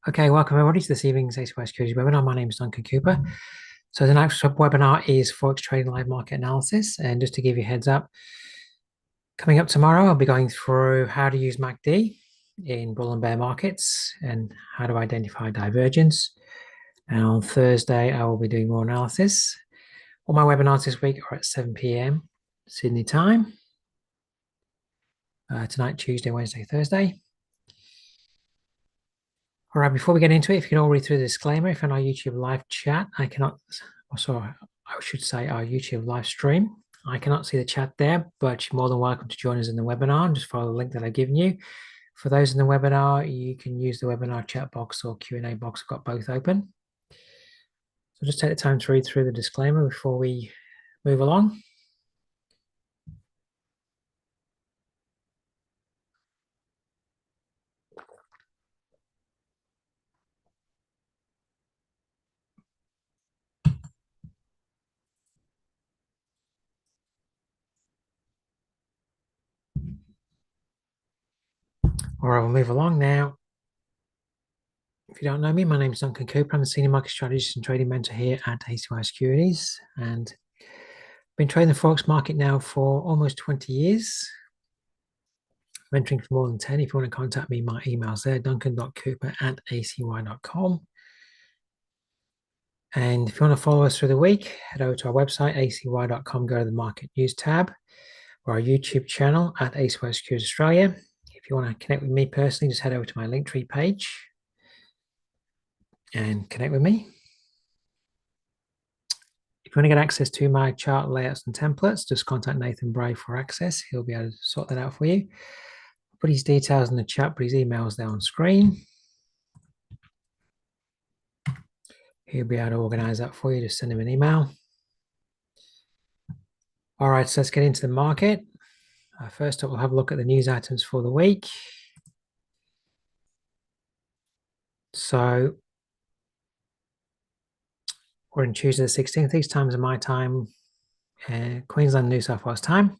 Okay, welcome everybody to this evening's ACY Securities webinar. My name is Duncan Cooper. So the next webinar is Forex Trading Live Market Analysis. And just to give you a heads up, coming up tomorrow, I'll be going through how to use MACD in bull and bear markets and how to identify divergence. And on Thursday, I will be doing more analysis. All my webinars this week are at 7 p.m. Sydney time. Tonight, Tuesday, Wednesday, Thursday. All right, before we get into it, if you can all read through the disclaimer, if you're on our YouTube live chat, I should say our YouTube live stream. I cannot see the chat there, but you're more than welcome to join us in the webinar and just follow the link that I've given you. For those in the webinar, you can use the webinar chat box or Q&A box. I've got both open. So just take the time to read through the disclaimer before we move along. All right, we'll move along now. If you don't know me, my name is Duncan Cooper. I'm the Senior Market Strategist and Trading Mentor here at ACY Securities. And I've been trading the Forex market now for almost 20 years. Mentoring for more than 10. If you want to contact me, my email's there, duncan.cooper@acy.com. And if you want to follow us through the week, head over to our website, acy.com, go to the Market News tab, or our YouTube channel at ACY Securities Australia. If you want to connect with me personally, just head over to my Linktree page and connect with me. If you want to get access to my chart layouts and templates, just contact Nathan.bray for access. He'll be able to sort that out for you. I'll put his details in the chat, but his email is there on screen. He'll be able to organize that for you. Just send him an email. All right, so let's get into the market. First up, we'll have a look at the news items for the week. So we're on Tuesday the 16th. These times are my time, Queensland, New South Wales time.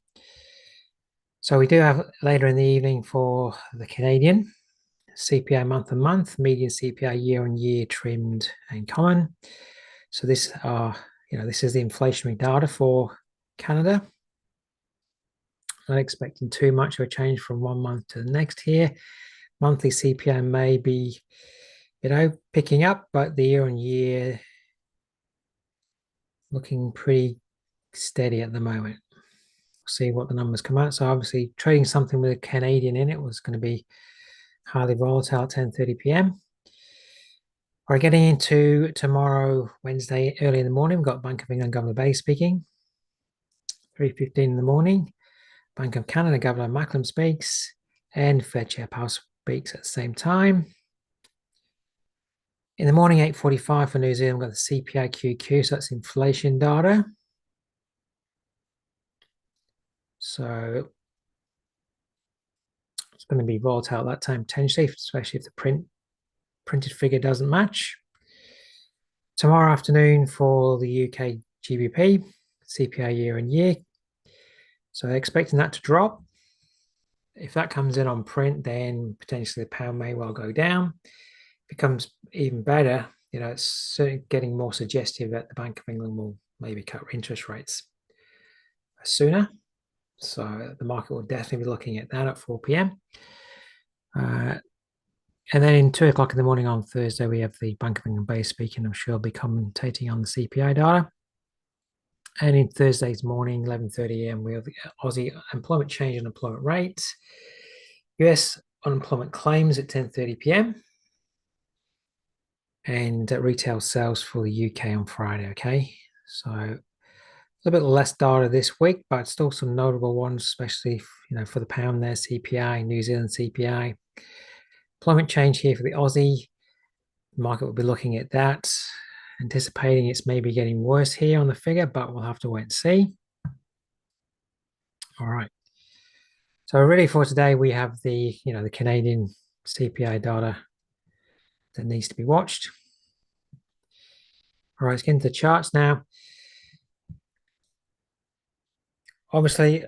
So we do have later in the evening for the Canadian CPI month on month, median CPI year on year, trimmed and common. So this is the inflationary data for Canada. Not expecting too much of a change from one month to the next here. Monthly CPI may be, picking up, but the year on year looking pretty steady at the moment. We'll see what the numbers come out. So obviously trading something with a Canadian in it was going to be highly volatile at 10:30 p.m. We're getting into tomorrow, Wednesday, early in the morning. We've got Bank of England Governor Bay speaking. 3:15 in the morning. Bank of Canada Governor Macklem speaks, and Fed Chair Powell speaks at the same time. In the morning, 8:45 for New Zealand, we've got the CPI QQ, so that's inflation data. So it's going to be volatile at that time potentially, especially if the printed figure doesn't match. Tomorrow afternoon for the UK GBP, CPI year on year. So expecting that to drop. If that comes in on print, then potentially the pound may well go down. Becomes even better, it's certainly getting more suggestive that the Bank of England will maybe cut interest rates sooner. So the market will definitely be looking at that at 4 p.m. And then in 2 o'clock in the morning on Thursday, we have the Bank of England Bay speaking. I'm sure I'll be commentating on the CPI data. And in Thursday's morning, 11:30 a.m., we have the Aussie employment change and employment rate. US unemployment claims at 10:30 p.m. And retail sales for the UK on Friday, okay? So a little bit less data this week, but still some notable ones, especially, for the pound there, CPI, New Zealand CPI. Employment change here for the Aussie. The market will be looking at that, anticipating it's maybe getting worse here on the figure, but we'll have to wait and see. All right. So really for today, we have the Canadian CPI data that needs to be watched. All right, let's get into the charts now. Obviously,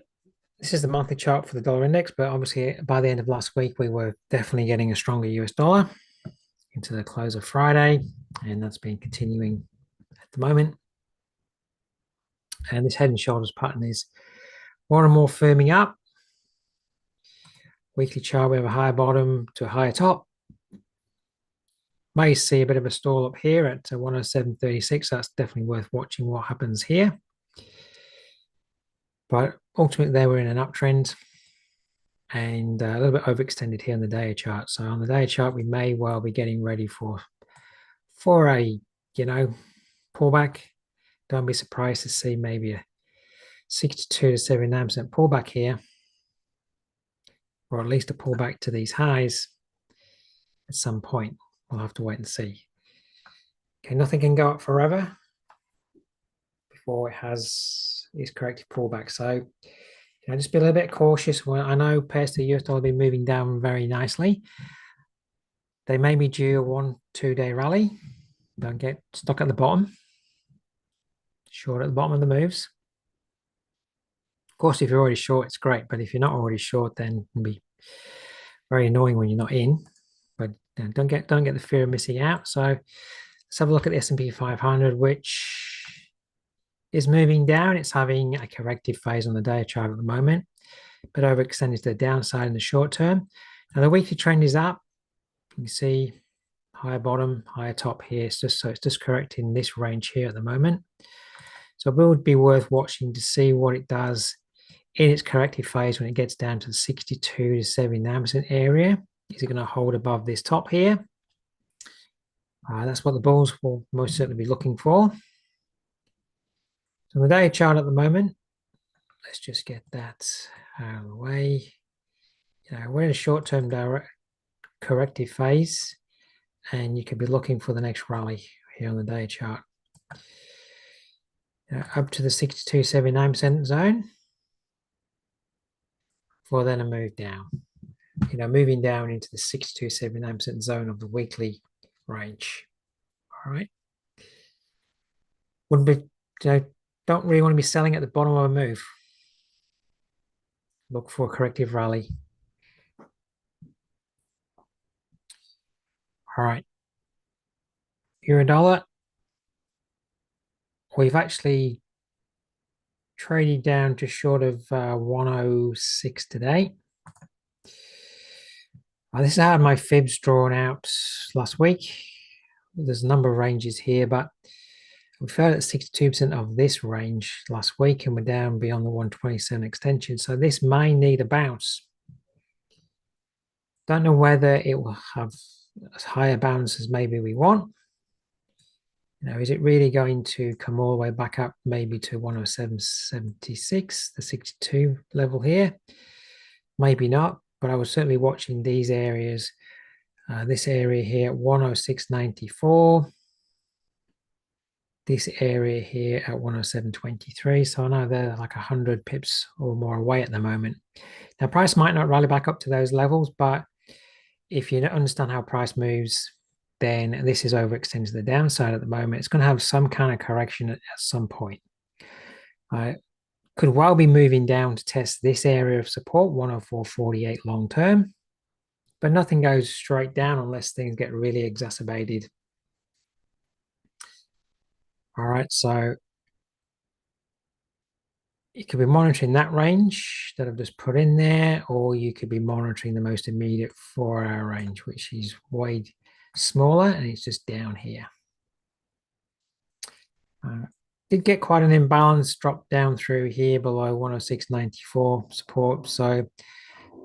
this is the monthly chart for the dollar index, but obviously by the end of last week, we were definitely getting a stronger US dollar. into the close of Friday, and that's been continuing at the moment. And this head and shoulders pattern is more and more firming up. Weekly chart, we have a higher bottom to a higher top. May see a bit of a stall up here at 107.36. That's definitely worth watching what happens here. But ultimately, there we're in an uptrend and a little bit overextended here on the day chart. So on the day chart, we may well be getting ready for a, pullback. Don't be surprised to see maybe a 62 to 79% pullback here, or at least a pullback to these highs at some point. We'll have to wait and see. Okay, nothing can go up forever before it has its corrective pullback. So just be a little bit cautious. Well, I know pairs to US dollar have been moving down very nicely. They may be due a 1-2 day rally. Don't get stuck at the bottom. Short at the bottom of the moves. Of course, if you're already short, it's great. But if you're not already short, then it can be very annoying when you're not in. But don't get the fear of missing out. So let's have a look at the S&P 500, which is moving down. It's having a corrective phase on the day chart at the moment, but overextended to the downside in the short term. Now the weekly trend is up. You can see higher bottom, higher top here. It's just correcting this range here at the moment. So it would be worth watching to see what it does in its corrective phase when it gets down to the 62 to 79% area. Is it going to hold above this top here? That's what the bulls will most certainly be looking for. So the day chart at the moment, let's just get that out of the way. We're in a short-term corrective phase, and you could be looking for the next rally here on the day chart. Up to the 62.79% zone, for then a move down. Moving down into the 62.79% zone of the weekly range. All right. Wouldn't be, don't really want to be selling at the bottom of a move. Look for a corrective rally. All right. Euro dollar. We've actually traded down just short of 106 today. This is how I had my fibs drawn out last week. There's a number of ranges here, but we fell at 62% of this range last week, and we're down beyond the 127 extension. So this may need a bounce. Don't know whether it will have as high a bounce as maybe we want. Is it really going to come all the way back up maybe to 107.76, the 62 level here? Maybe not, but I was certainly watching these areas. This area here at 106.94. This area here at 107.23. So I know they're like 100 pips or more away at the moment. Now, price might not rally back up to those levels, but if you don't understand how price moves, then this is overextended to the downside at the moment. It's going to have some kind of correction at some point. Could well be moving down to test this area of support, 104.48 long term, but nothing goes straight down unless things get really exacerbated. All right, so you could be monitoring that range that I've just put in there, or you could be monitoring the most immediate 4-hour range, which is way smaller, and it's just down here. Did get quite an imbalance, drop down through here below 106.94 support. So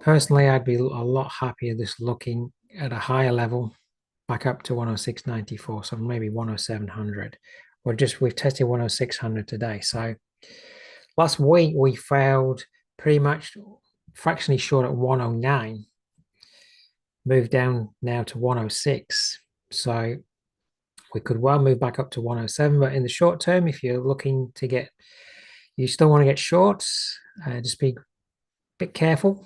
personally, I'd be a lot happier just looking at a higher level back up to 106.94, so maybe 107.100, or we've tested 106.100 today. So last week we failed pretty much fractionally short at 109, moved down now to 106. So we could well move back up to 107, but in the short term, if you're looking to you still want to get shorts, just be a bit careful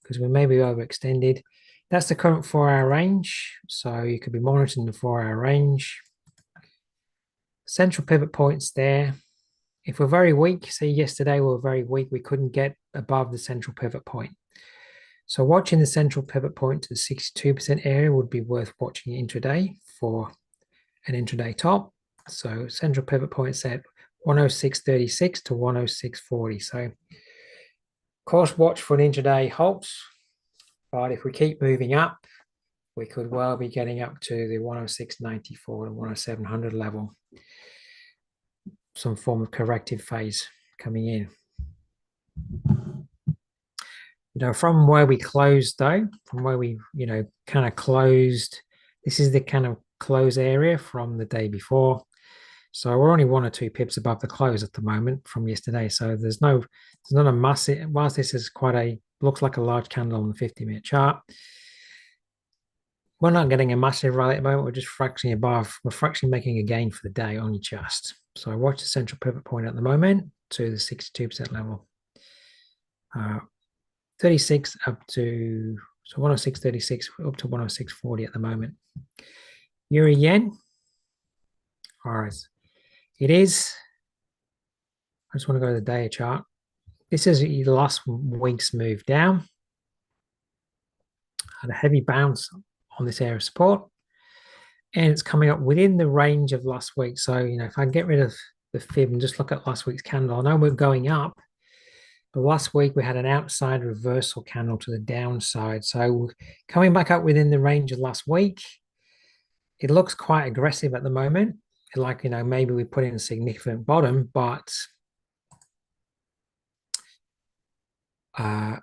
because we may be overextended. That's the current 4-hour range. So you could be monitoring the 4-hour range. Central pivot points there. If we're very weak, say yesterday we were very weak, we couldn't get above the central pivot point. So watching the central pivot point to the 62% area would be worth watching intraday for an intraday top. So central pivot point set 106.36 to 106.40. So of course, watch for an intraday halt, but if we keep moving up, we could well be getting up to the 106.94 and 10700 level. Some form of corrective phase coming in. From where we closed though, from where we, kind of closed, this is the kind of close area from the day before. So we're only 1 or 2 pips above the close at the moment from yesterday. So there's not a massive, whilst this is looks like a large candle on the 50-minute chart, we're not getting a massive rally at the moment. We're just fractionally above. We're fractionally making a gain for the day, only just. So I watch the central pivot point at the moment to the 62% level. 36 up to, so 106.36 up to 106.40 at the moment. Euro yen. All right. It is, I just want to go to the day chart. This is the last week's move down. Had a heavy bounce on this area of support. And it's coming up within the range of last week. So, if I get rid of the fib and just look at last week's candle, I know we're going up, but last week we had an outside reversal candle to the downside. So coming back up within the range of last week, it looks quite aggressive at the moment. Like, maybe we put in a significant bottom, but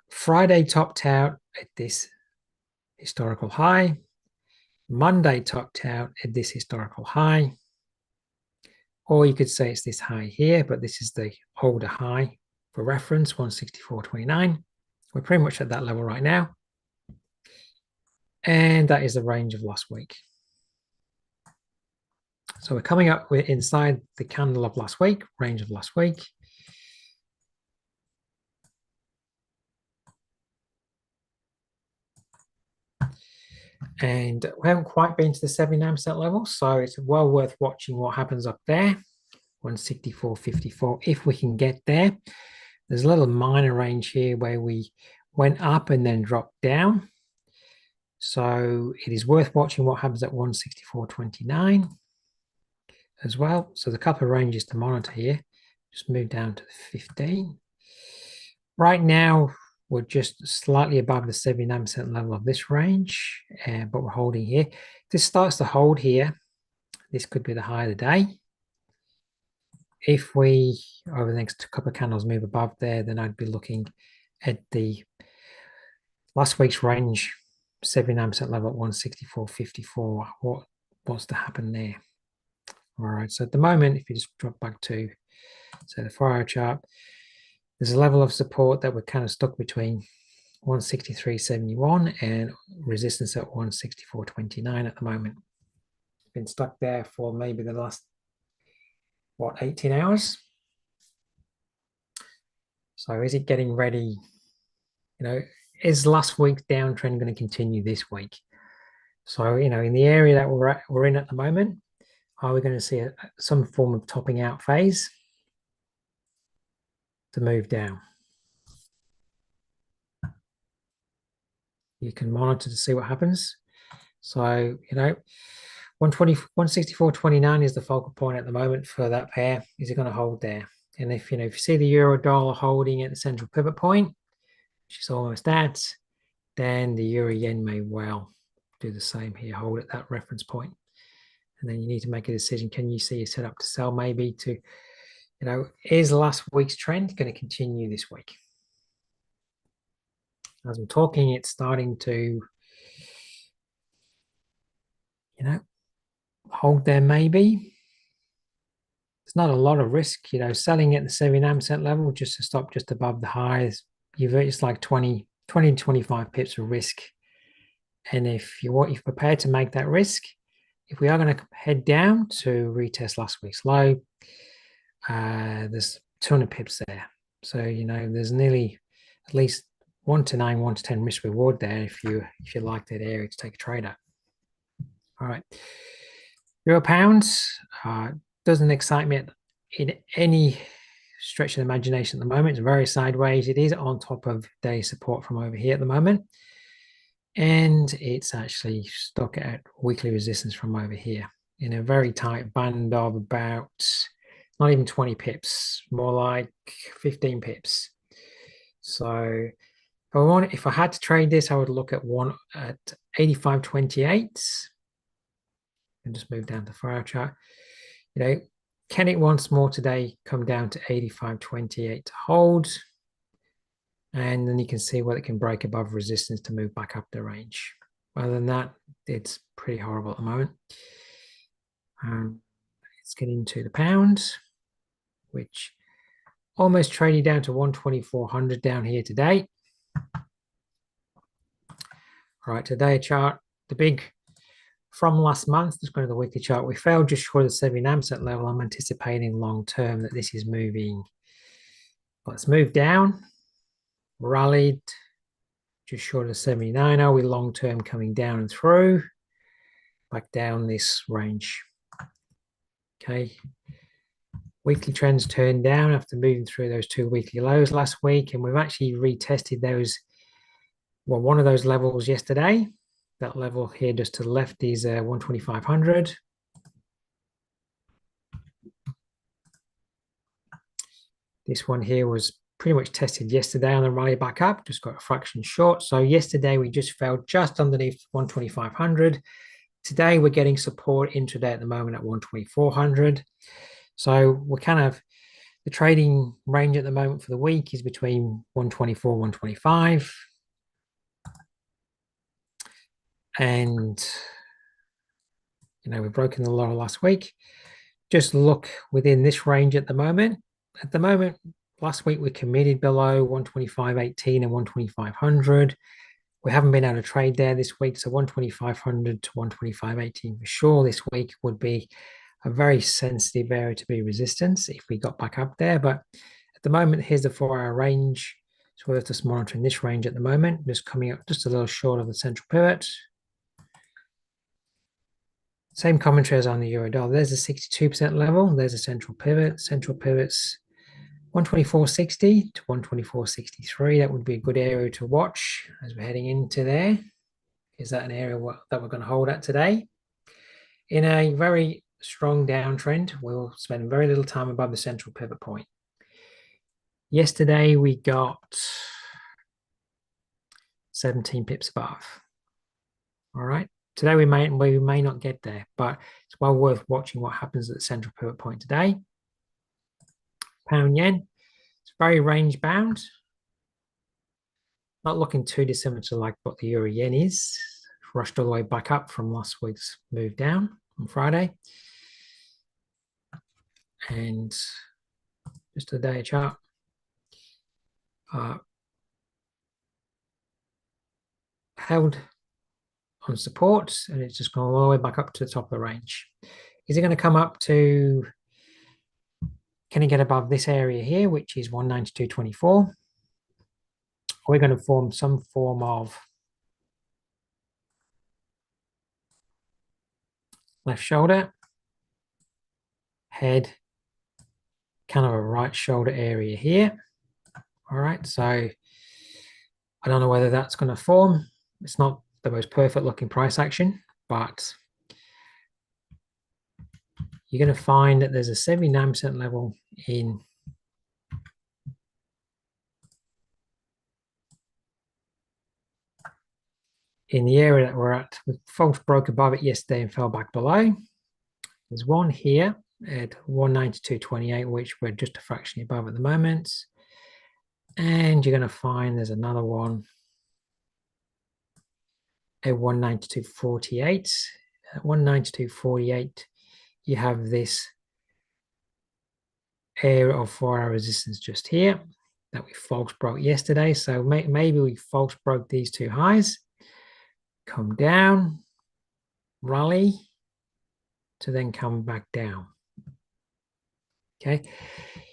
Friday topped out at this historical high. Monday topped out at this historical high. Or you could say it's this high here, but this is the older high for reference, 164.29. We're pretty much at that level right now. And that is the range of last week. So we're coming up, we're inside the candle of last week, range of last week. And we haven't quite been to the 79% level, so it's well worth watching what happens up there. 164.54, if we can get there. There's a little minor range here where we went up and then dropped down. So it is worth watching what happens at 164.29 as well. So there's a couple of ranges to monitor here. Just move down to the 15. Right now, we're just slightly above the 79% level of this range, but we're holding here. If this starts to hold here, this could be the high of the day. If we, over the next couple of candles, move above there, then I'd be looking at the last week's range, 79% level at 164.54. What's to happen there? All right, so at the moment, if you just drop back to, say, the 4-hour chart, there's a level of support that we're kind of stuck between 163.71 and resistance at 164.29 at the moment. Been stuck there for maybe the last, 18 hours? So is it getting ready? Is last week's downtrend going to continue this week? So, in the area that we're in at the moment, are we going to see some form of topping out phase to move down? You can monitor to see what happens. So, 164.29 is the focal point at the moment for that pair. Is it going to hold there? And if you see the euro dollar holding at the central pivot point, which is almost at, then the euro yen may well do the same here, hold at that reference point. And then you need to make a decision. Can you see a setup to sell maybe to, is last week's trend going to continue this week? As I'm talking, it's starting to, hold there maybe. There's not a lot of risk, selling at the 79% level just to stop just above the highs. It's like 20 to 25 pips of risk. And if you're prepared to make that risk, if we are going to head down to retest last week's low, there's 200 pips there. So, there's nearly at least 1 to 9, 1 to 10 risk reward there if you like that area to take a trade at. All right. Euro pounds doesn't excite me in any stretch of the imagination at the moment. It's very sideways. It is on top of daily support from over here at the moment. And it's actually stuck at weekly resistance from over here in a very tight band of about not even 20 pips, more like 15 pips. So if I had to trade this, I would look at one at 85.28 and just move down to 4-hour chart. You know, can it once more today come down to 85.28 to hold? And then you can see whether it can break above resistance to move back up the range. Other than that, it's pretty horrible at the moment. Let's get into the pound, which almost traded down to 124.00 down here today. All right, today chart, the big from last month, let's go to the weekly chart. We fell just short of the 79% level. I'm anticipating long term that this is moving. Let's move down, rallied just short of 79. Are we long term coming down and through? Back down this range. Okay. Weekly trends turned down after moving through those two weekly lows last week, and we've actually retested those. Well, one of those levels yesterday. That level here just to the left is 125.00. This one here was pretty much tested yesterday on the rally back up, just got a fraction short. So yesterday we just fell just underneath 125.00. Today we're getting support intraday at the moment at 124.00. So we're kind of, the trading range at the moment for the week is between 124, 125. And, you know, we've broken the low last week. Just look within this range at the moment. At the moment, last week we committed below 125.18 and 125.00. We haven't been able to trade there this week, so 125.00 to 125.18 for sure this week would be a very sensitive area to be resistance if we got back up there. But at the moment, here's the 4-hour range. So we're just monitoring this range at the moment, just coming up just a little short of the central pivot. Same commentary as on the euro dollar. There's a 62% level. There's a central pivot. Central pivots 124.60 to 124.63. That would be a good area to watch as we're heading into there. Is that an area that we're going to hold at today? In a very strong downtrend, we'll spend very little time above the central pivot point. Yesterday we got 17 pips above. All right. Today we may not get there, but it's well worth watching what happens at the central pivot point today. Pound yen, it's very range bound. Not looking too dissimilar to like what the euro yen is. Rushed all the way back up from last week's move down on Friday. And just a day chart. Held on support, and it's just gone all the way back up to the top of the range. Is it going to come up to, can it get above this area here, which is 192.24? We're going to form some form of left shoulder, head, kind of a right shoulder area here. All right, so I don't know whether that's going to form. It's not the most perfect looking price action, but you're going to find that there's a 79% level in the area that we're at. Folks broke above it yesterday and fell back below. There's one here at 192.28, which we're just a fraction above at the moment. And you're going to find there's another one at 192.48. At 192.48, you have this area of 4-hour resistance just here that we false broke yesterday. So maybe we false broke these two highs, come down, rally, to then come back down. Okay.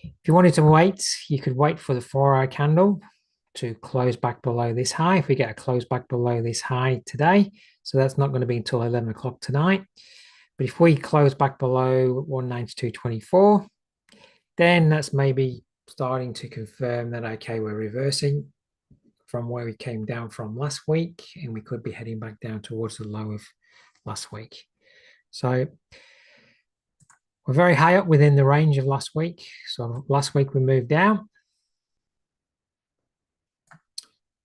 If you wanted to wait, you could wait for the 4-hour candle to close back below this high. If we get a close back below this high today, so that's not going to be until 11 o'clock tonight. But if we close back below 192.24, then that's maybe starting to confirm that, okay, we're reversing from where we came down from last week, and we could be heading back down towards the low of last week. So we're very high up within the range of last week. So last week we moved down.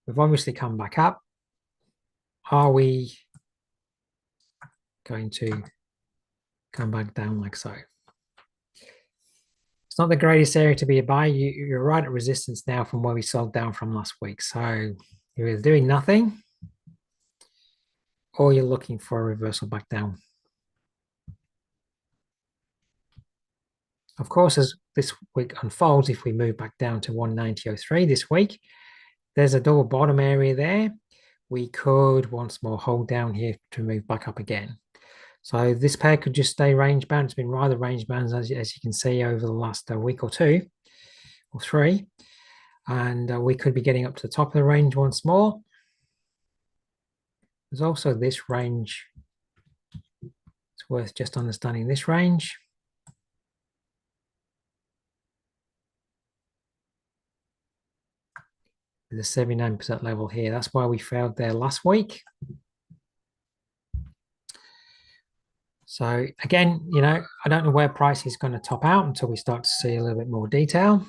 We've obviously come back up. Are we going to come back down like so? It's not the greatest area to be a buy. You're right at resistance now from where we sold down from last week. So you're either doing nothing or you're looking for a reversal back down. Of course, as this week unfolds, if we move back down to 190.03 this week, there's a double bottom area there. We could once more hold down here to move back up again. So this pair could just stay range bound. It's been rather range bound, as you can see, over the last week or two or three. And we could be getting up to the top of the range once more. There's also this range. It's worth just understanding this range. The 79% level here. That's why we failed there last week. So again, you know, I don't know where price is going to top out until we start to see a little bit more detail.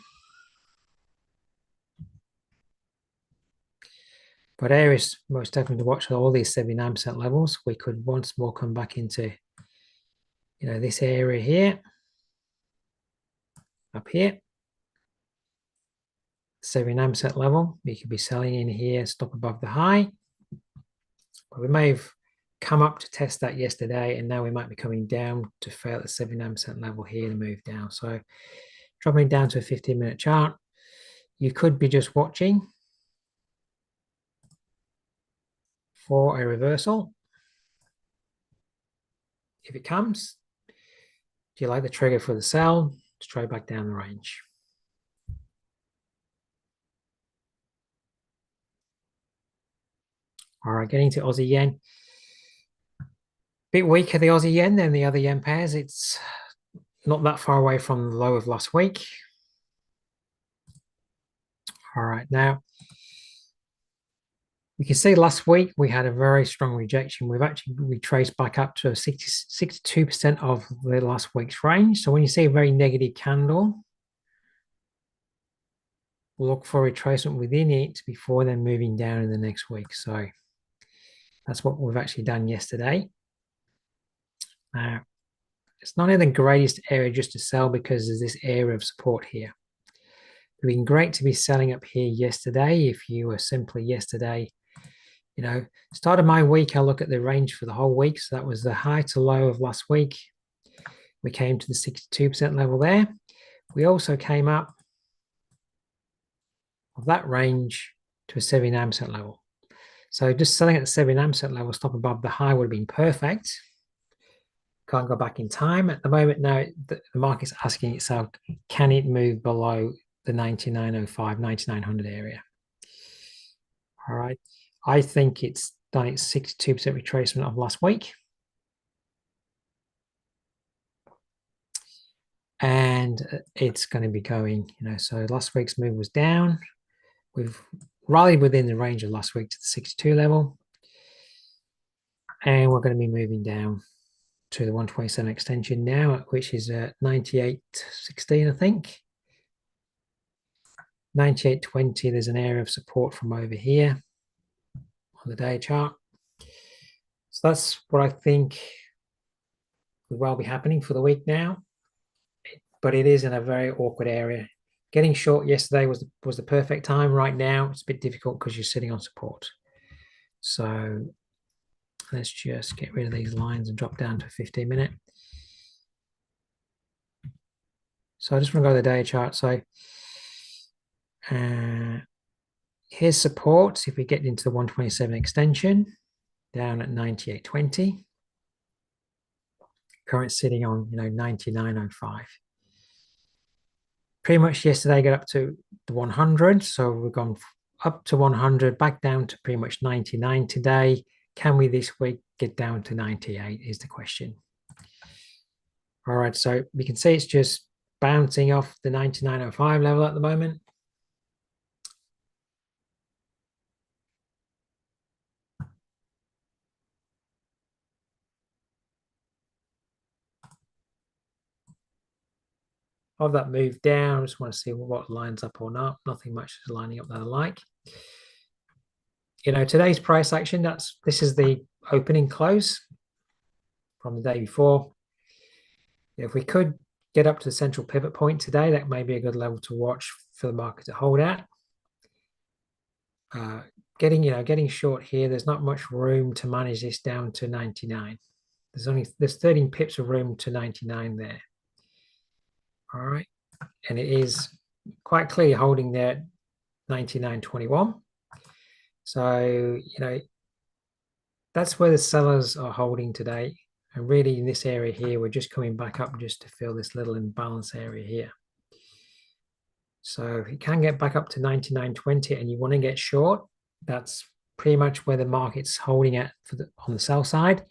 But areas most definitely to watch are all these 79% levels. We could once more come back into, you know, this area here, up here, 79% level. We could be selling in here, stop above the high. But we may have come up to test that yesterday, and now we might be coming down to fail at the 79% level here to move down. So dropping down to a 15-minute chart, you could be just watching for a reversal. If it comes, do you like the trigger for the sell? Straight back down the range. All right, getting to Aussie yen. Bit weaker the Aussie yen than the other yen pairs. It's not that far away from the low of last week. All right, now we can see last week we had a very strong rejection. We've actually retraced back up to 62% of the last week's range. So when you see a very negative candle, look for retracement within it before then moving down in the next week. So that's what we've actually done yesterday. Now, it's not in the greatest area just to sell because there's this area of support here. It would have been great to be selling up here yesterday if you were simply yesterday. You know, start of my week, I look at the range for the whole week. So that was the high to low of last week. We came to the 62% level there. We also came up of that range to a 79% level. So just selling at the 79% level, stop above the high would have been perfect. Can't go back in time. At the moment now, the market's asking itself, can it move below the 9905, 9900 area? All right. I think it's done its 62% retracement of last week. And it's going to be going, you know, so last week's move was down. We've rallied within the range of last week to the 62 level. And we're going to be moving down to the 127 extension now, which is 98.16, I think. 98.20, there's an area of support from over here on the day chart. So that's what I think could well be happening for the week now. But it is in a very awkward area. Getting short yesterday was the perfect time. Right now, it's a bit difficult because you're sitting on support. So let's just get rid of these lines and drop down to a 15-minute. So I just want to go to the day chart. So here's support. If we get into the 127 extension, down at 98.20. Current sitting on, you know, 99.05. Pretty much yesterday got up to the 100. So we've gone up to 100, back down to pretty much 99 today. Can we this week get down to 98 is the question. All right, so we can see it's just bouncing off the 99.05 level at the moment. Of that move down, I just want to see what lines up or not. Nothing much is lining up that I like. You know, today's price action, this is the opening close from the day before. If we could get up to the central pivot point today, that may be a good level to watch for the market to hold at. Getting short here, there's not much room to manage this down to 99. There's 13 pips of room to 99 there. All right, and it is quite clear holding there at 99.21. So, that's where the sellers are holding today. And really in this area here, we're just coming back up just to fill this little imbalance area here. So if you can get back up to 99.20 and you want to get short, that's pretty much where the market's holding at on the sell side.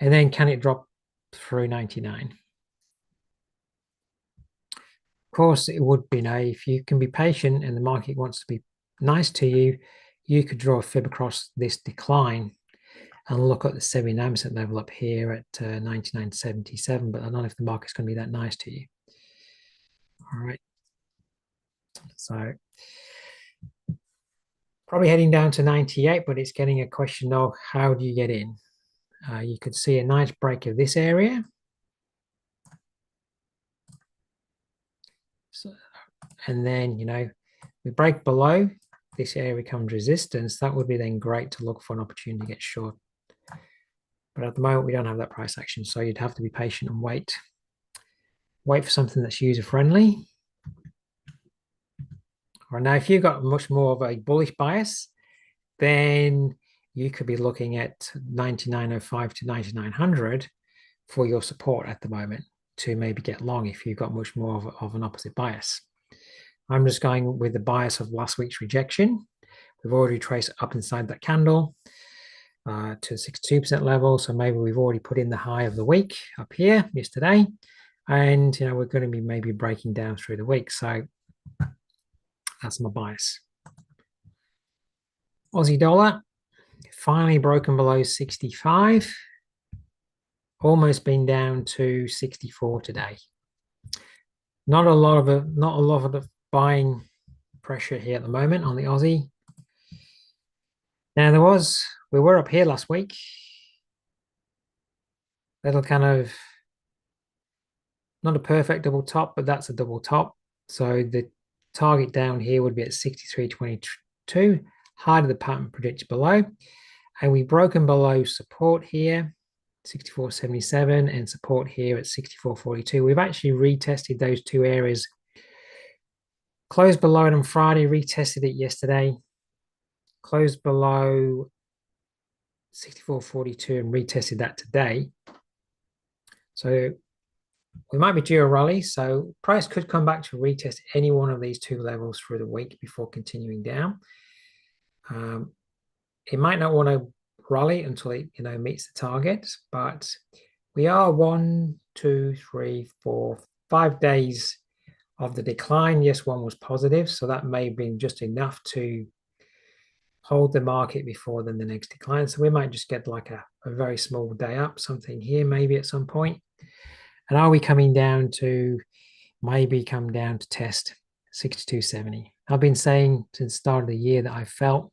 And then can it drop through 99? Of course, it would be if you can be patient and the market wants to be nice to you, you could draw a fib across this decline and look at the 79% level up here at 99.77, but I don't know if the market's going to be that nice to you. All right. So probably heading down to 98, but it's getting a question of how do you get in? You could see a nice break of this area. So, and then, we break below this area becomes resistance. That would be then great to look for an opportunity to get short. But at the moment, we don't have that price action. So you'd have to be patient and wait. Wait for something that's user-friendly. Or now, if you've got much more of a bullish bias, then you could be looking at 99.05 to 99.00 for your support at the moment to maybe get long if you've got much more of an opposite bias. I'm just going with the bias of last week's rejection. We've already traced up inside that candle to 62% level. So maybe we've already put in the high of the week up here yesterday. And, we're going to be maybe breaking down through the week. So that's my bias. Aussie dollar, finally broken below 65. Almost been down to 64 today. Not a lot of buying pressure here at the moment on the Aussie. Now we were up here last week. Little kind of, not a perfect double top, but that's a double top. So the target down here would be at 63.22. Height of the pattern predicted below. And we've broken below support here, 64.77, and support here at 64.42. We've actually retested those two areas. Closed below it on Friday, retested it yesterday. Closed below 64.42 and retested that today. So we might be due a rally. So price could come back to retest any one of these two levels through the week before continuing down. It might not want to rally until it meets the target, but we are 1, 2, 3, 4, 5 days of the decline. Yes, one was positive, so that may have been just enough to hold the market before then the next decline. So we might just get like a very small day up, something here maybe at some point. And are we coming down to maybe come down to test 62.70? I've been saying since the start of the year that I felt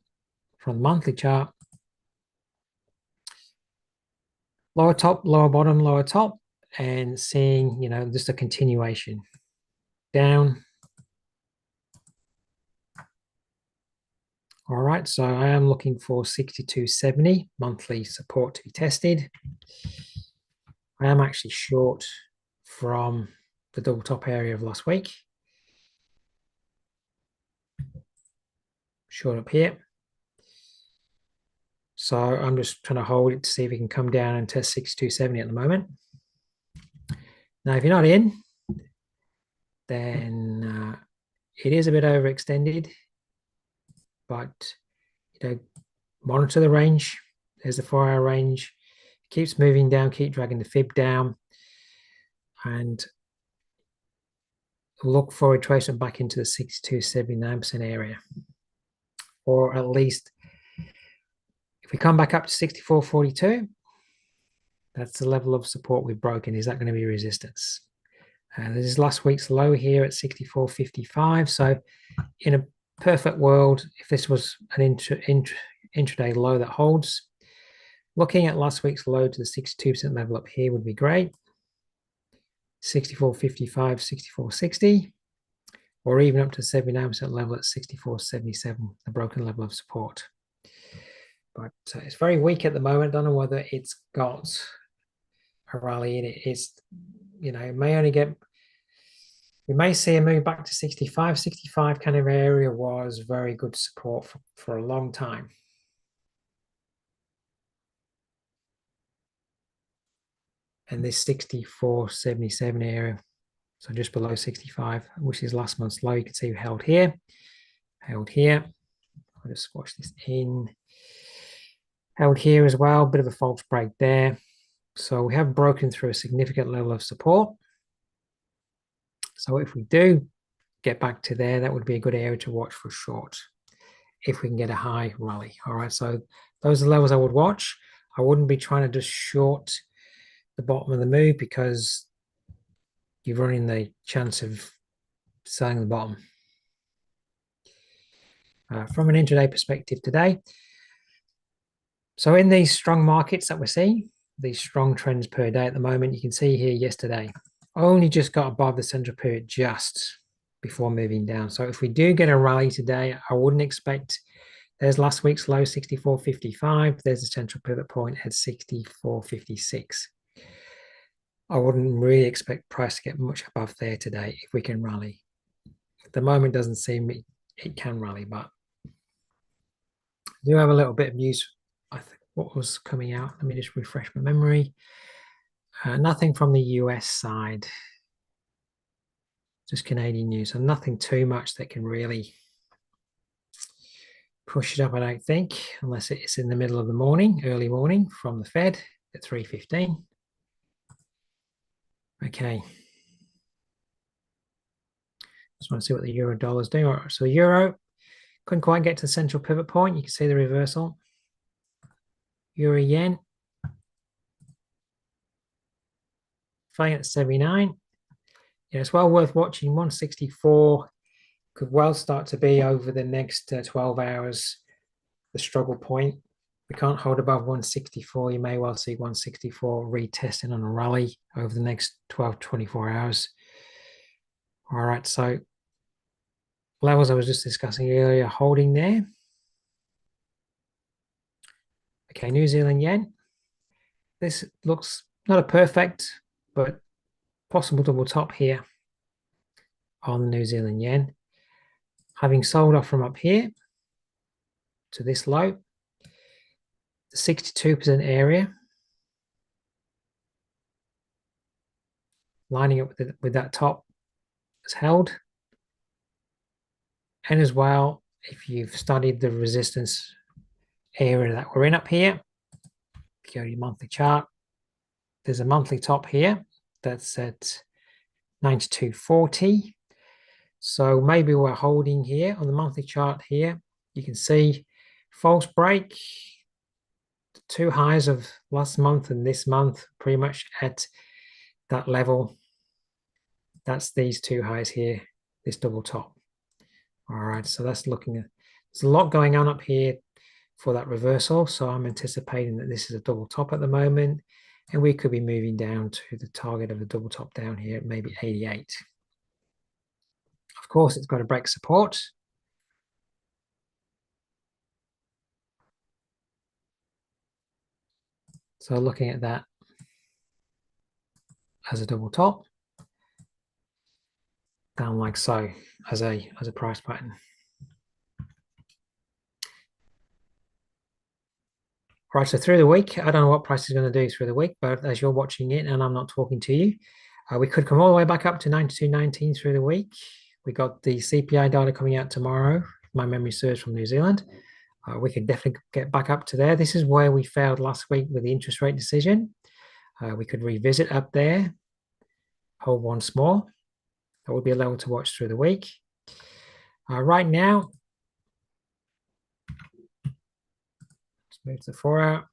from the monthly chart, lower top, lower bottom, lower top, and seeing, just a continuation down. All right, so I am looking for 62.70 monthly support to be tested. I am actually short from the double top area of last week. Short up here. So I'm just trying to hold it to see if it can come down and test 62.70 at the moment. Now, if you're not in, then it is a bit overextended, but monitor the range. There's the 4-hour range. It keeps moving down, keep dragging the fib down, and look for a retracement back into the 62.79% area. Or at least, if we come back up to 64.42, that's the level of support we've broken. Is that going to be resistance? This is last week's low here at 64.55. So in a perfect world, if this was an intraday low that holds, looking at last week's low to the 62% level up here would be great. 64.55, 64.60, or even up to 79% level at 64.77, the broken level of support. But it's very weak at the moment. Don't know whether it's got a rally in it. It's, you know, it may only get, we may see a move back to 65. 65 kind of area was very good support for a long time. And this 64.77 area, so just below 65, which is last month's low, you can see we held here. I'll just squash this in. Held here as well, bit of a false break there. So we have broken through a significant level of support. So if we do get back to there, that would be a good area to watch for short, if we can get a high rally. All right, so those are the levels I would watch. I wouldn't be trying to just short the bottom of the move, because you're running the chance of selling the bottom. From an intraday perspective today, so in these strong markets that we're seeing, these strong trends per day at the moment, you can see here yesterday, only just got above the central period just before moving down. So if we do get a rally today, I wouldn't expect, there's last week's low 64.55, there's the central pivot point at 64.56. I wouldn't really expect price to get much above there today if we can rally. At the moment, doesn't seem it can rally, but I do have a little bit of news. I think what was coming out, let me just refresh my memory. Nothing from the US side, just Canadian news, so nothing too much that can really push it up, I don't think, unless it's in the middle of the morning, early morning from the Fed at 3:15. Okay. Just want to see what the euro dollar is doing. So euro couldn't quite get to the central pivot point. You can see the reversal. Euro yen flying at 79. Yeah, it's well worth watching. 164 could well start to be over the next 12 hours the struggle point. We can't hold above 164. You may well see 164 retesting on a rally over the next 12, 24 hours. All right, so levels I was just discussing earlier, holding there. Okay, New Zealand yen. This looks not a perfect, but possible double top here on New Zealand yen. Having sold off from up here to this low, the 62% area, lining up with that top is held. And as well, if you've studied the resistance area that we're in up here, if you go to your monthly chart, there's a monthly top here that's at 92.40. So maybe we're holding here on the monthly chart here. You can see false break, the two highs of last month and this month pretty much at that level. That's these two highs here, this double top. All right, so that's looking at, there's a lot going on up here for that reversal. So I'm anticipating that this is a double top at the moment, and we could be moving down to the target of the double top down here, maybe 88. Of course, it's got to break support. So looking at that as a double top, down like so, as a price pattern. Right, so through the week, I don't know what price is going to do through the week, but as you're watching it and I'm not talking to you, we could come all the way back up to 92.19 through the week. We got the CPI data coming out tomorrow, if my memory serves, from New Zealand. We could definitely get back up to there. This is where we failed last week with the interest rate decision. We could revisit up there, hold once more. That would be a level to watch through the week. Right now, let's move to the 4 hour.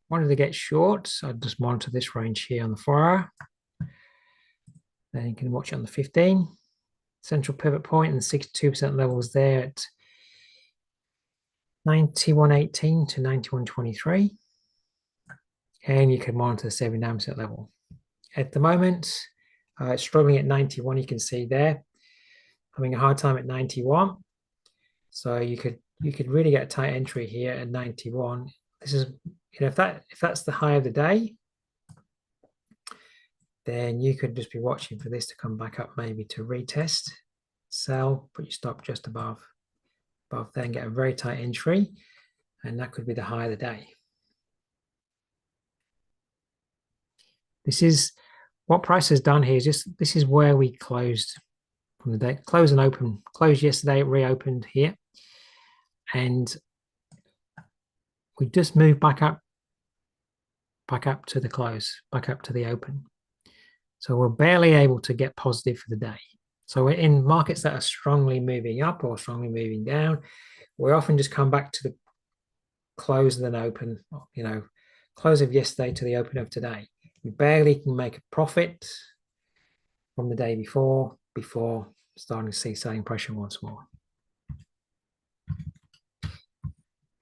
Wanted to get short, so I'll just monitor this range here on the 4 hour. Then you can watch it on the 15. Central pivot point and 62% levels there at 91.18 to 91.23. And you can monitor the 79% level. At the moment, it's struggling at 91, you can see there. Having a hard time at 91. So you could really get a tight entry here at 91. This is, if that's the high of the day, then you could just be watching for this to come back up, maybe to retest, sell, put your stop just above there and get a very tight entry, and that could be the high of the day. This is what price has done here. This is where we closed from the day, close and open, closed yesterday, reopened here, and we just moved back up to the close, back up to the open. So we're barely able to get positive for the day. So we're in markets that are strongly moving up or strongly moving down. We often just come back to the close and then open, close of yesterday to the open of today. We barely can make a profit from the day before starting to see selling pressure once more.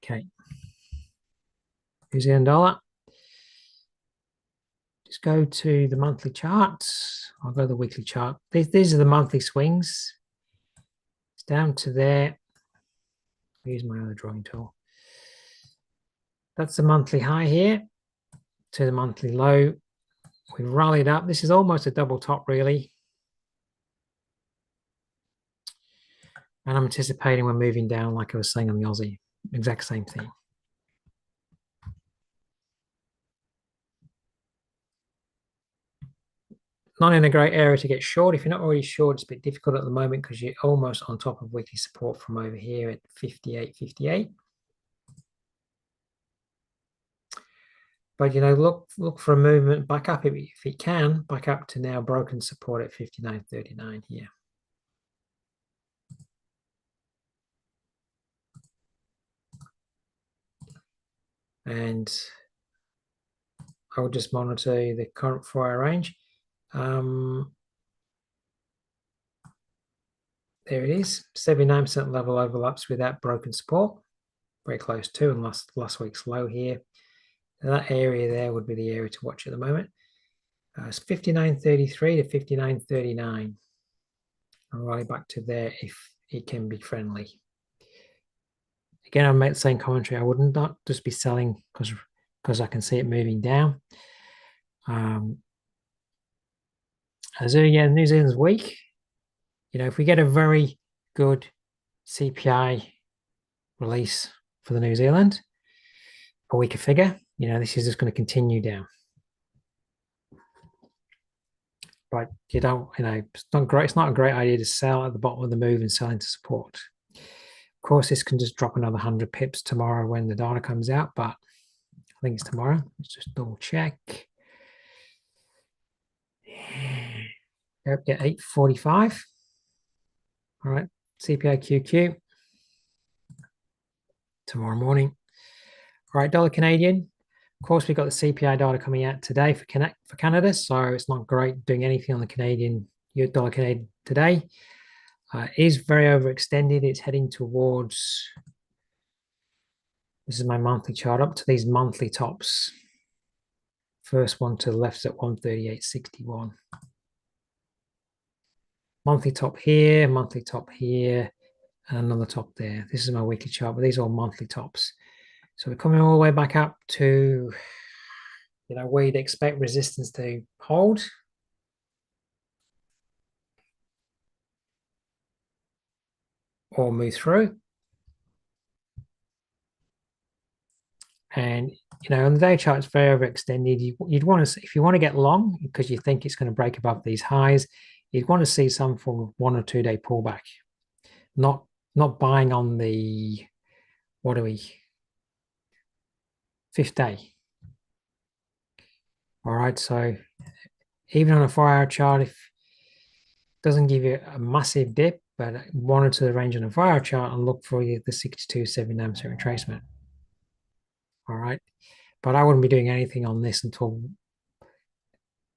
Okay. New Zealand dollar. Just go to the monthly chart. I'll go to the weekly chart. These are the monthly swings. It's down to there. I'll use my other drawing tool. That's the monthly high here to the monthly low. We've rallied up. This is almost a double top, really. And I'm anticipating we're moving down, like I was saying on the Aussie. Exact same thing. Not in a great area to get short. If you're not already short, it's a bit difficult at the moment because you're almost on top of weekly support from over here at 58.58. But look for a movement back up if it can, back up to now broken support at 59.39 here. And I will just monitor the current 4-hour range. There it is, 79% level overlaps with that broken support, very close to, and last week's low here. And that area there would be the area to watch at the moment. It's 59.33 to 59.39. I'll rally back to there if it can be friendly. Again, I made the same commentary. I would not just be selling because I can see it moving down. New Zealand's weak. If we get a very good CPI release for the New Zealand, a weaker figure, this is just going to continue down. But it's not great. It's not a great idea to sell at the bottom of the move and sell into support. Of course, this can just drop another 100 pips tomorrow when the data comes out, but I think it's tomorrow. Let's just double check. Yep, 8:45. All right, CPI QQ tomorrow morning. All right, dollar Canadian. Of course, we've got the CPI data coming out today for Canada, so it's not great doing anything on the Canadian dollar Canadian today. It is very overextended. It's heading towards, this is my monthly chart, up to these monthly tops. First one to the left is at 138.61. Monthly top here, and another top there. This is my weekly chart, but these are all monthly tops. So we're coming all the way back up to, where you'd expect resistance to hold. Or move through. And, on the day chart, it's very overextended. You'd want to, if you want to get long, because you think it's going to break above these highs, you'd want to see some form of 1 or 2 day pullback. Not buying on the what are we? 5th day. All right, so even on a 4-hour chart, if it doesn't give you a massive dip, but monitor the range on a 4-hour chart and look for the 62.7 amp retracement. All right, but I wouldn't be doing anything on this until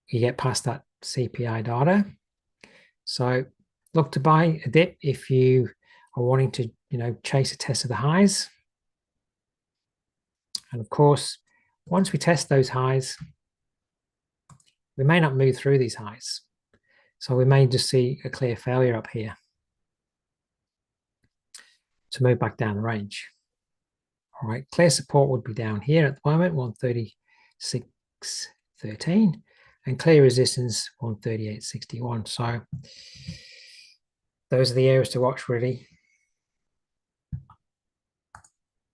you get past that CPI data. So look to buy a dip if you are wanting to, chase a test of the highs. And of course, once we test those highs, we may not move through these highs. So we may just see a clear failure up here to move back down the range. All right, clear support would be down here at the moment, 136.13, and clear resistance, 138.61. So those are the areas to watch, really.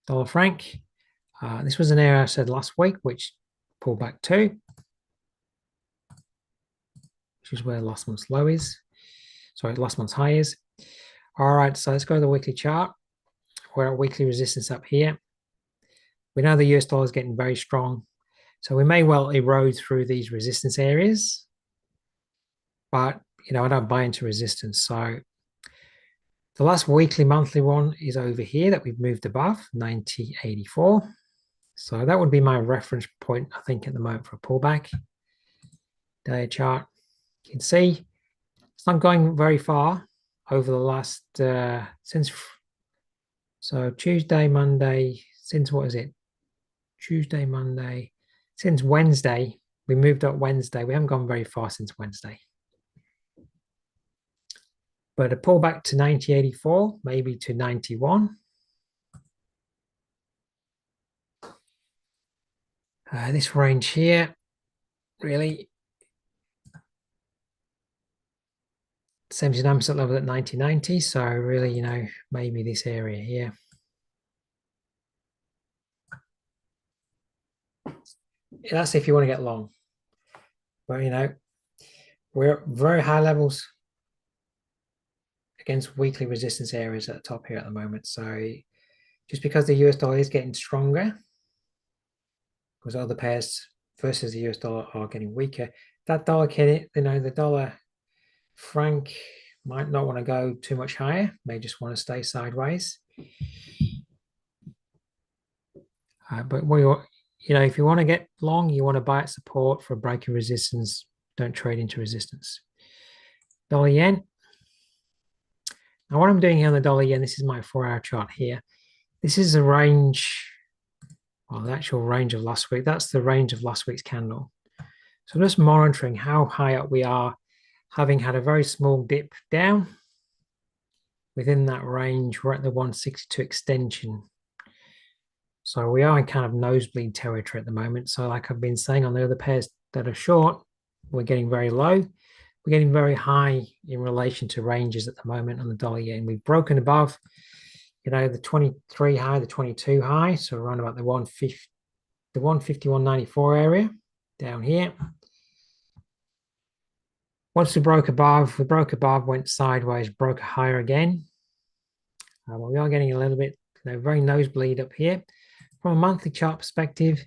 Dollar franc. This was an area I said last week, which pulled back to, which is where last month's low is. Sorry, last month's high is. All right, so let's go to the weekly chart. We're at weekly resistance up here. We know the US dollar is getting very strong, so we may well erode through these resistance areas, but I don't buy into resistance. So the last weekly monthly one is over here that we've moved above, 90.84. So that would be my reference point, I think, at the moment for a pullback. Daily chart, you can see it's not going very far over the last, so Tuesday, Monday, since what is it? Tuesday, Monday, since Wednesday, we moved up Wednesday. We haven't gone very far since Wednesday. But a pullback to 90.84, maybe to 91. This range here, really, 79% level at 90.90. So really, maybe this area here. That's if you want to get long. But, we're at very high levels against weekly resistance areas at the top here at the moment. So just because the US dollar is getting stronger, because other pairs versus the US dollar are getting weaker, that dollar can, the dollar franc might not want to go too much higher, may just want to stay sideways. But if you want to get long, you want to buy at support for breaking resistance. Don't trade into resistance. Dollar yen. Now what I'm doing here on the dollar yen, this is my 4-hour chart here. This is a range, well, the actual range of last week. That's the range of last week's candle. So I'm just monitoring how high up we are, having had a very small dip down. Within that range, we're at the 162 extension. So we are in kind of nosebleed territory at the moment. So like I've been saying on the other pairs that are short, we're getting very low. We're getting very high in relation to ranges at the moment on the dollar yen. We've broken above, the 23 high, the 22 high. So around about the 150, the 151.94 area down here. Once we broke above, went sideways, broke higher again. Well, we are getting a little bit, very nosebleed up here. From a monthly chart perspective,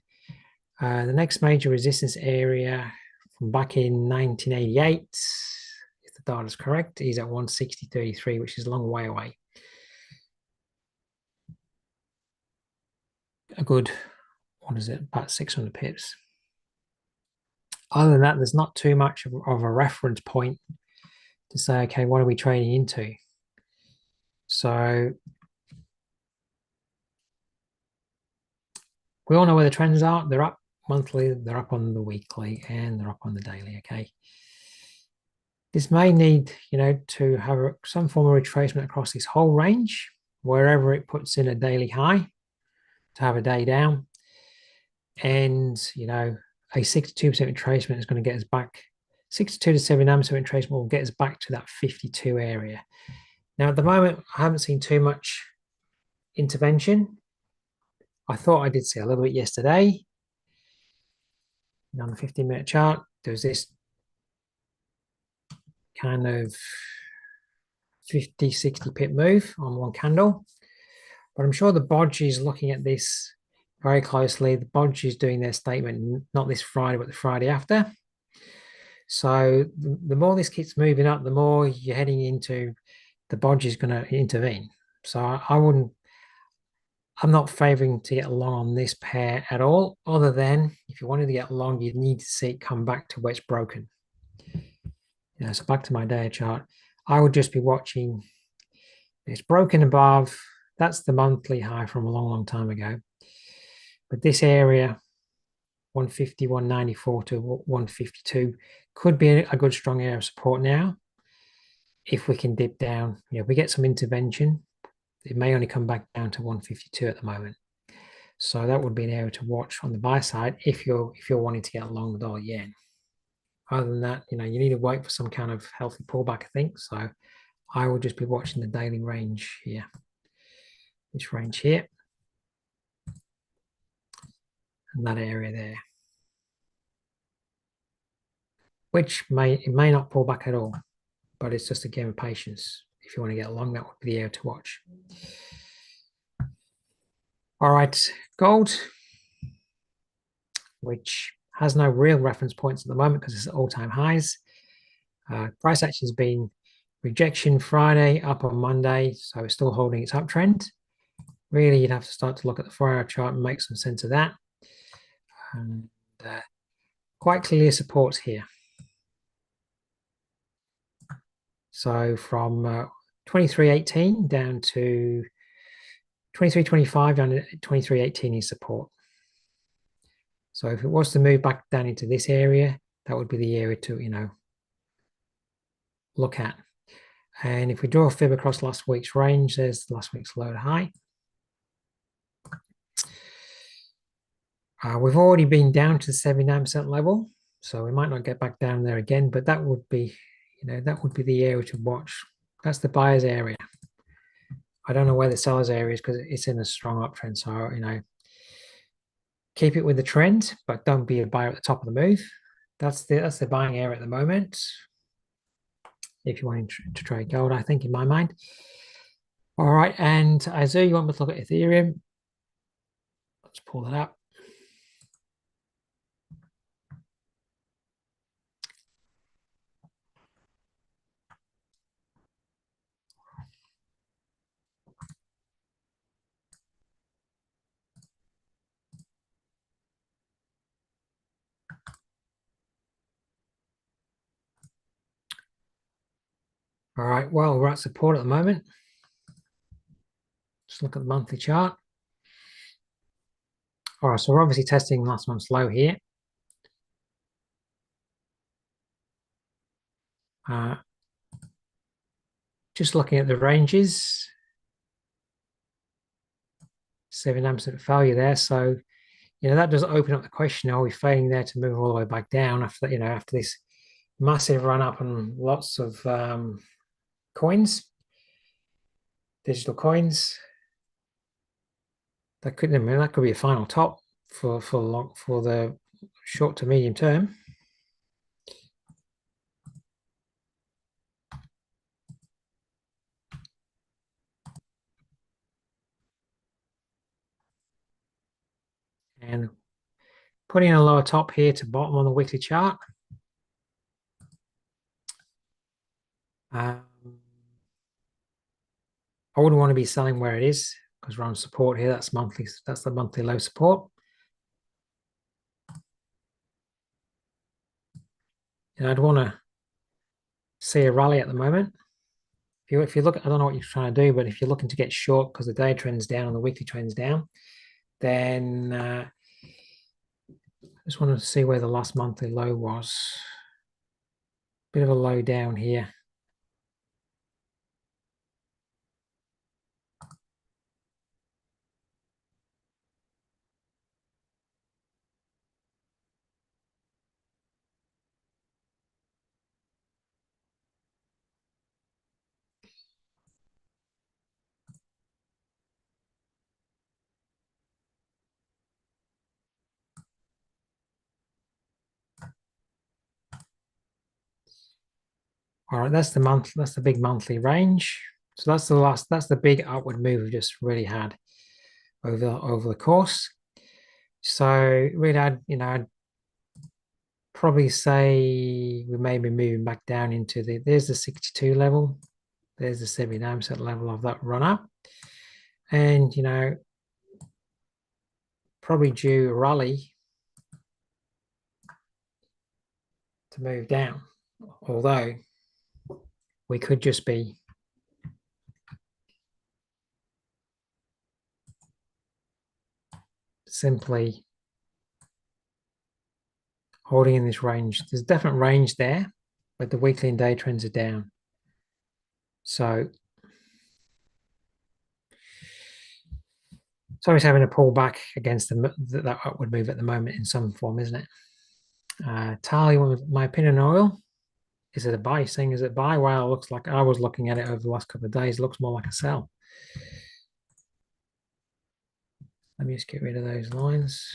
the next major resistance area from back in 1988, if the data is correct, is at 160.33, which is a long way away. A good, about 600 pips. Other than that, there's not too much of a reference point to say, okay, what are we trading into? So we all know where the trends are. They're up monthly, they're up on the weekly, and they're up on the daily, okay? This may need, to have some form of retracement across this whole range, wherever it puts in a daily high to have a day down. And, a 62% retracement is going to get us back, 62 to 7% retracement will get us back to that 52 area. Now, at the moment, I haven't seen too much intervention. I thought I did see a little bit yesterday. On the 15-minute chart, there's this kind of 50, 60 pip move on one candle. But I'm sure the Bodge is looking at this very closely. The Bodge is doing their statement not this Friday, but the Friday after. So the more this keeps moving up, the more you're heading into the Bodge is going to intervene. So I'm not favoring to get long on this pair at all, other than if you wanted to get long, you need to see it come back to where it's broken. So back to my day chart, I would just be watching. It's broken above. That's the monthly high from a long, long time ago. But this area, 150, 194 to 152, could be a good strong area of support now. If we can dip down, if we get some intervention, it may only come back down to 152 at the moment. So that would be an area to watch on the buy side if you're wanting to get along the dollar yen. Other than that, you need to wait for some kind of healthy pullback, I think. So I will just be watching the daily range here. This range here. And that area there. Which it may not pull back at all, but it's just a game of patience. If you want to get along, that would be the area to watch. All right, gold, which has no real reference points at the moment because it's at all-time highs. Price action has been rejection Friday, up on Monday, so it's still holding its uptrend. Really, you'd have to start to look at the 4-hour chart and make some sense of that. And quite clear supports here. So from 23.18 down to 23.25 down to 23.18 is support. So if it was to move back down into this area, that would be the area to, look at. And if we draw a fib across last week's range, there's last week's low to high. We've already been down to the 79% level, so we might not get back down there again, but that would be, that would be the area to watch. That's the buyer's area. I don't know where the seller's area is because it's in a strong uptrend. So, keep it with the trend, but don't be a buyer at the top of the move. That's the buying area at the moment. If you're wanting to trade gold, I think, in my mind. All right, and as you want me to look at Ethereum, let's pull that up. All right, well, we're at support at the moment. Just look at the monthly chart. All right, so we're obviously testing last month's low here. Just looking at the ranges, 7% failure there. So, that does open up the question: are we failing there to move all the way back down after after this massive run up and lots of coins, digital coins? That could be a final top for the short to medium term. And putting a lower top here to bottom on the weekly chart. I wouldn't want to be selling where it is because we're on support here. That's monthly. That's the monthly low support. And I'd want to see a rally at the moment. If you look, I don't know what you're trying to do, but if you're looking to get short because the day trend's down and the weekly trend's down, then I just wanted to see where the last monthly low was. Bit of a low down here. All right, that's the big monthly range. So that's the big upward move we just really had. over the course. So really, I'd probably say we may be moving back down into there's the 62 level, there's the 79% level of that run up, and probably due a rally to move down, although we could just be simply holding in this range. There's a definite range there, but the weekly and day trends are down. So it's having a pull back against that upward move at the moment in some form, isn't it? Tally, my opinion on oil, is it a buy? Saying is it buy? Well, it looks like, I was looking at it over the last couple of days, it looks more like a sell. Let me just get rid of those lines.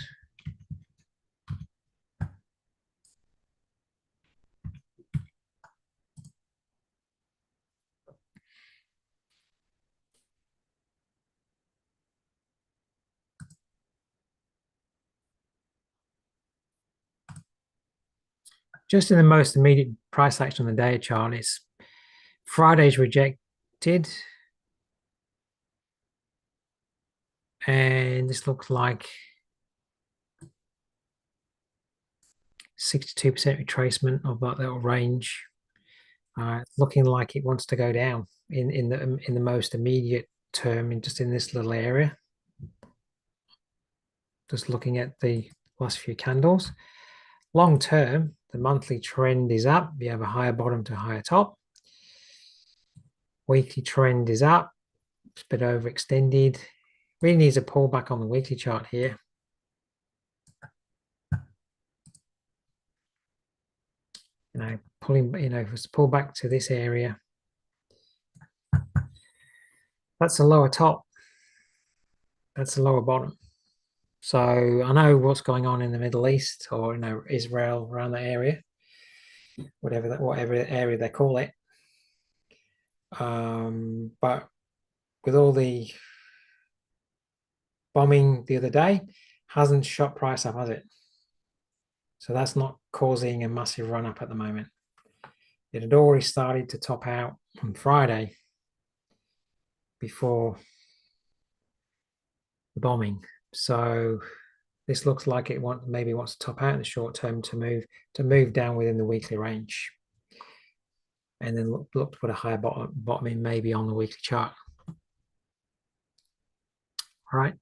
Just in the most immediate price action on the day chart, it's Friday's rejected. And this looks like 62% retracement of that little range. Looking like it wants to go down in the most immediate term, just in this little area. Just looking at the last few candles. Long term, the monthly trend is up. We have a higher bottom to higher top. Weekly trend is up. It's a bit overextended. Really needs a pullback on the weekly chart here. Pulling, if it's pull back to this area, that's the lower top. That's the lower bottom. So I know what's going on in the Middle East, or Israel, around that area, whatever area they call it. But with all the bombing the other day, hasn't shot price up, has it? So that's not causing a massive run up at the moment. It had already started to top out on Friday before the bombing. So this looks like it maybe wants to top out in the short term to move down within the weekly range, and then look to put a higher bottom in maybe on the weekly chart. All right.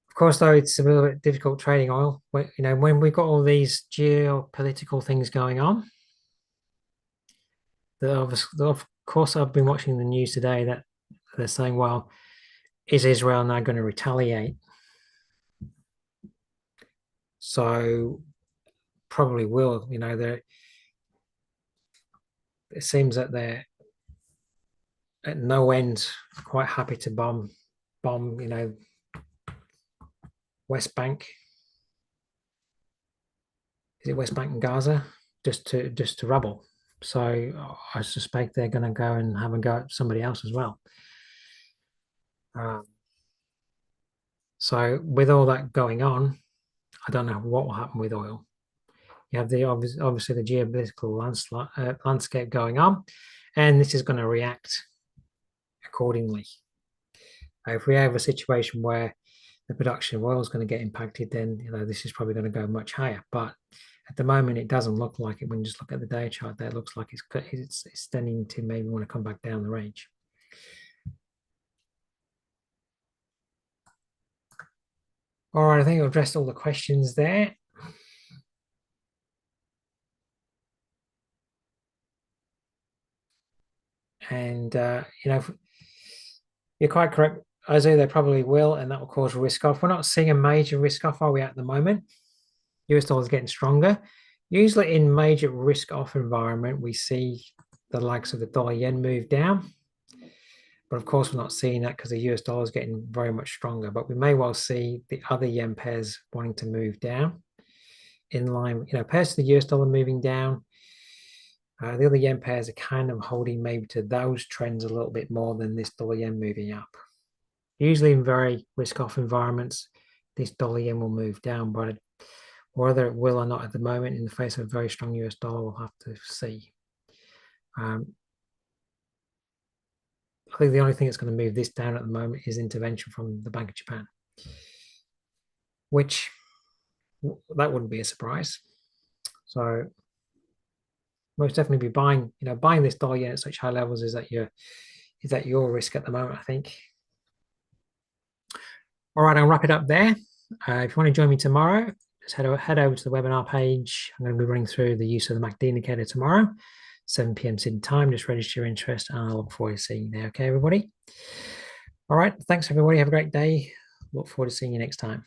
Of course, though, it's a little bit difficult trading oil. When we've got all these geopolitical things going on, of course, I've been watching the news today that they're saying, well, is Israel now going to retaliate? So probably will. It seems that they're at no end quite happy to bomb, West Bank. Is it West Bank and Gaza? Just to rubble. So I suspect they're going to go and have a go at somebody else as well. So with all that going on, I don't know what will happen with oil. You have obviously the geopolitical landscape going on, and this is going to react accordingly. If we have a situation where the production of oil is going to get impacted, then this is probably going to go much higher. But at the moment, it doesn't look like it. When you just look at the day chart, there, it looks like it's tending to maybe want to come back down the range. All right, I think I've addressed all the questions there. And you're quite correct, Isaiah, they probably will, and that will cause risk off. We're not seeing a major risk off, are we, at the moment? US dollar is getting stronger. Usually in major risk off environment, we see the likes of the dollar yen move down. But of course, we're not seeing that because the US dollar is getting very much stronger. But we may well see the other yen pairs wanting to move down in line, pairs to the US dollar moving down. The other yen pairs are kind of holding maybe to those trends a little bit more than this dollar yen moving up. Usually in very risk-off environments, this dollar yen will move down, but whether it will or not at the moment in the face of a very strong US dollar, we'll have to see. I think the only thing that's going to move this down at the moment is intervention from the Bank of Japan, which that wouldn't be a surprise. So most definitely be buying, buying this dollar yen at such high levels is at your risk at the moment, I think. All right, I'll wrap it up there. If you want to join me tomorrow, just head over to the webinar page. I'm going to be running through the use of the MACD indicator tomorrow, 7 p.m. Sydney time. Just register your interest and I look forward to seeing you there. Okay, everybody? All right, thanks everybody. Have a great day. Look forward to seeing you next time.